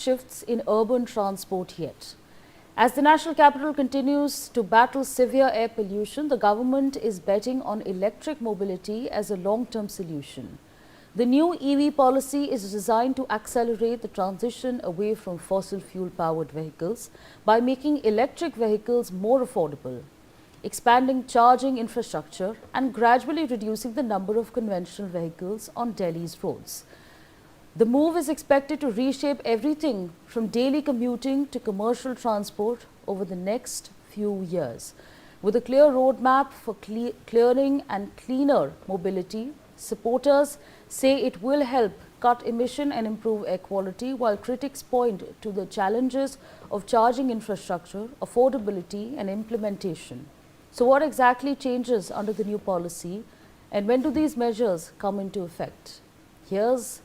shifts in urban transport yet. As the national capital continues to battle severe air pollution, the government is betting on electric mobility as a long-term solution. The new EV policy is designed to accelerate the transition away from fossil fuel-powered vehicles by making electric vehicles more affordable, expanding charging infrastructure and gradually reducing the number of conventional vehicles on Delhi's roads. The move is expected to reshape everything from daily commuting to commercial transport over the next few years. With a clear roadmap for clearing and cleaner mobility, supporters say it will help cut emission and improve air quality, while critics point to the challenges of charging infrastructure, affordability and implementation. So what exactly changes under the new policy, and when do these measures come into effect? Here's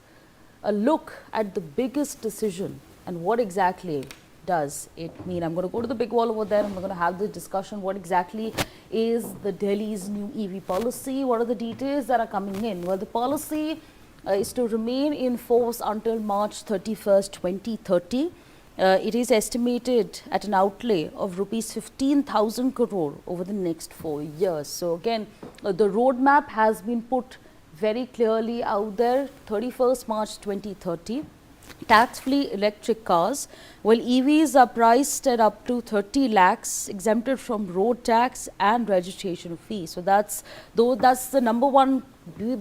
a look at the biggest decision and what exactly does it mean. I'm going to go to the big wall over there and we're going to have the discussion. What exactly is the Delhi's new EV policy? What are the details that are coming in? Well, the policy is to remain in force until March 31st, 2030. It is estimated at an outlay of rupees 15,000 crore over the next 4 years. So again, the roadmap has been put very clearly out there. 31st March 2030, tax-free electric cars, while EVs are priced at up to 30 lakhs, exempted from road tax and registration fee. So that's the number one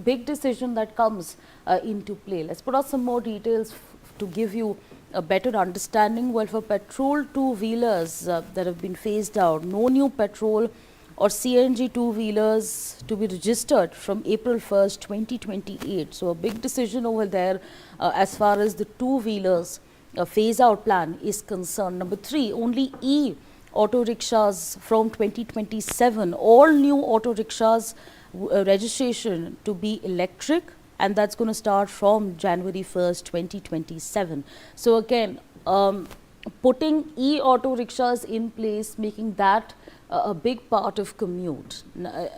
big decision that comes into play. Let's put out some more details to give you a better understanding. Well, for petrol two-wheelers that have been phased out, no new petrol or CNG two-wheelers to be registered from April 1st, 2028. So a big decision over there as far as the two-wheelers phase-out plan is concerned. Number 3, only e-auto rickshaws from 2027. All new auto rickshaws registration to be electric, and that's going to start from January 1st, 2027. So again, putting e-auto rickshaws in place, making that a big part of commute.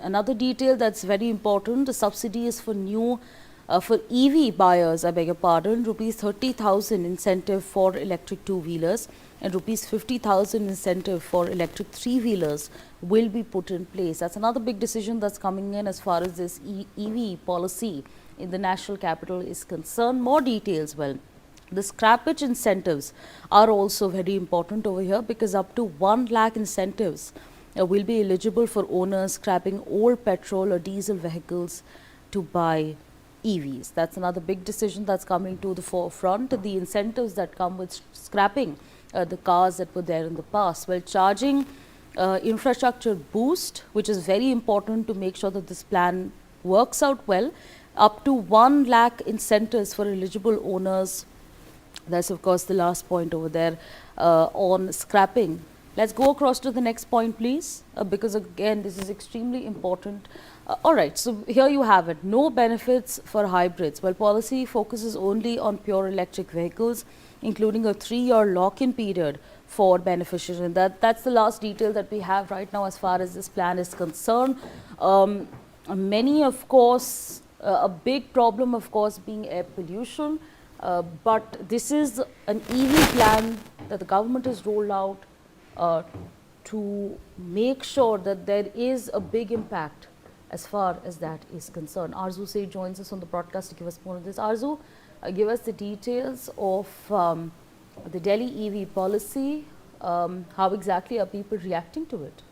Another detail that's very important, the subsidy is for for EV buyers, I beg your pardon, rupees 30,000 incentive for electric two-wheelers and rupees 50,000 incentive for electric three-wheelers will be put in place. That's another big decision that's coming in as far as this EV policy in the national capital is concerned. More details, well, the scrappage incentives are also very important over here, because up to 1 lakh incentives will be eligible for owners scrapping old petrol or diesel vehicles to buy EVs. That's another big decision that's coming to the forefront. The incentives that come with scrapping the cars that were there in the past. Well, charging infrastructure boost, which is very important to make sure that this plan works out well. Up to 1 lakh incentives for eligible owners. That's of course the last point over there on scrapping. Let's go across to the next point, please, because again, this is extremely important. All right, so here you have it. No benefits for hybrids. Well, policy focuses only on pure electric vehicles, including a 3-year lock-in period for beneficiaries. And that's the last detail that we have right now as far as this plan is concerned. Many, of course, a big problem, of course, being air pollution. But this is an EV plan that the government has rolled out to make sure that there is a big impact as far as that is concerned. Arzu Seth joins us on the broadcast to give us more of this. Arzu, give us the details of the Delhi EV policy. How exactly are people reacting to it?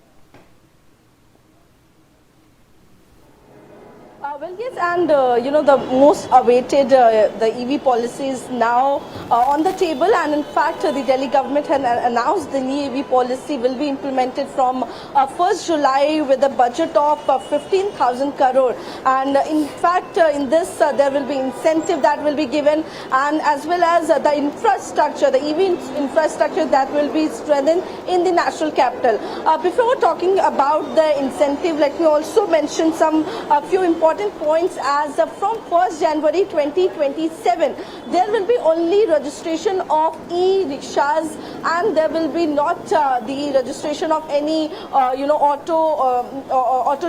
Well, yes, and the most awaited the EV policy is now on the table, and in fact the Delhi government had announced the new EV policy will be implemented from 1st July with a budget of 15,000 crore, and in fact in this there will be incentive that will be given, and as well as the infrastructure, the EV infrastructure that will be strengthened in the national capital. Before talking about the incentive, let me also mention a few important points as from 1st January 2027, there will be only registration of e-rickshaws, and there will be not the registration of any auto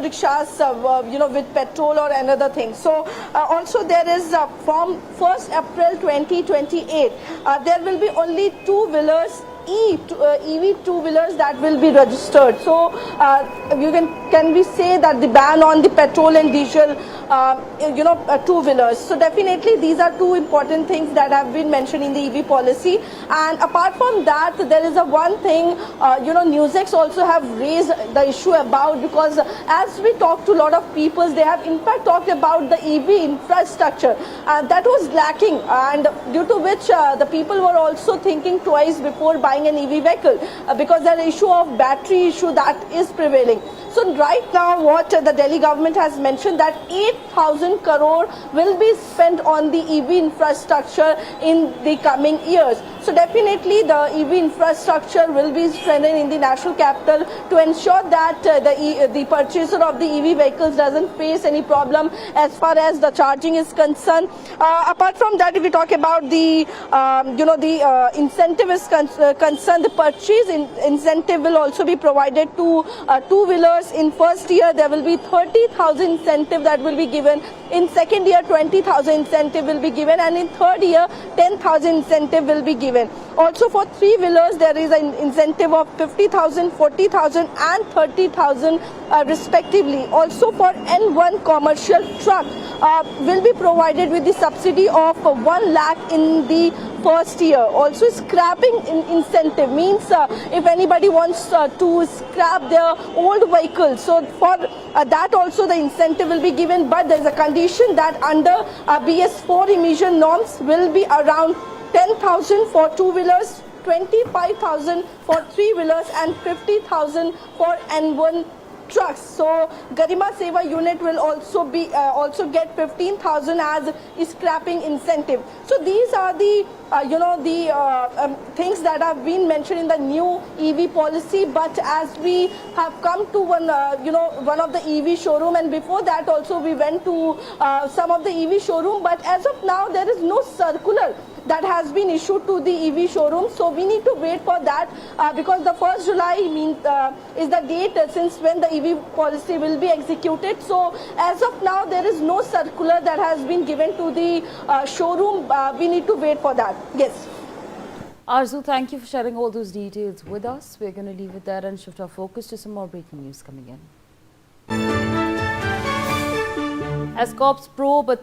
rickshaws with petrol or another thing. So also there is from 1st April 2028, there will be only two-wheelers, EV two-wheelers that will be registered. So can we say that the ban on the petrol and diesel two-wheelers. So definitely these are two important things that have been mentioned in the EV policy. And apart from that, there is a one thing Newsex also have raised the issue about, because as we talk to a lot of people, they have in fact talked about the EV infrastructure that was lacking, and due to which the people were also thinking twice before buying an EV vehicle because there is issue of battery issue that is prevailing. So right now what the Delhi government has mentioned that 8,000 crore will be spent on the EV infrastructure in the coming years. So definitely the EV infrastructure will be strengthened in the national capital to ensure that the purchaser of the EV vehicles doesn't face any problem as far as the charging is concerned. Apart from that, if we talk about the incentive is concerned, the purchase incentive will also be provided to two-wheelers. In first year, there will be 30,000 incentive that will be given. In second year, 20,000 incentive will be given, and in third year, 10,000 incentive will be given. Also for three-wheelers, there is an incentive of 50,000, 40,000 and 30,000 respectively. Also for N1 commercial truck will be provided with the subsidy of 1 lakh in the first year. Also scrapping incentive means if anybody wants to scrap their old vehicles, so for that also the incentive will be given, but there is a condition that under BS4 emission norms will be around 10,000 for two-wheelers, 25,000 for three-wheelers and 50,000 for N1 trucks. So Garima Seva unit will also be get 15,000 as scrapping incentive. So these are the things that have been mentioned in the new EV policy. But as we have come to one of the EV showroom, and before that also we went to some of the EV showroom, but as of now there is no circular that has been issued to the EV showroom. So we need to wait for that because the 1st July is the date since when the EV policy will be executed. So as of now, there is no circular that has been given to the showroom. We need to wait for that. Yes. Arzu, thank you for sharing all those details with us. We're going to leave it there and shift our focus to some more breaking news coming in. As cops probe a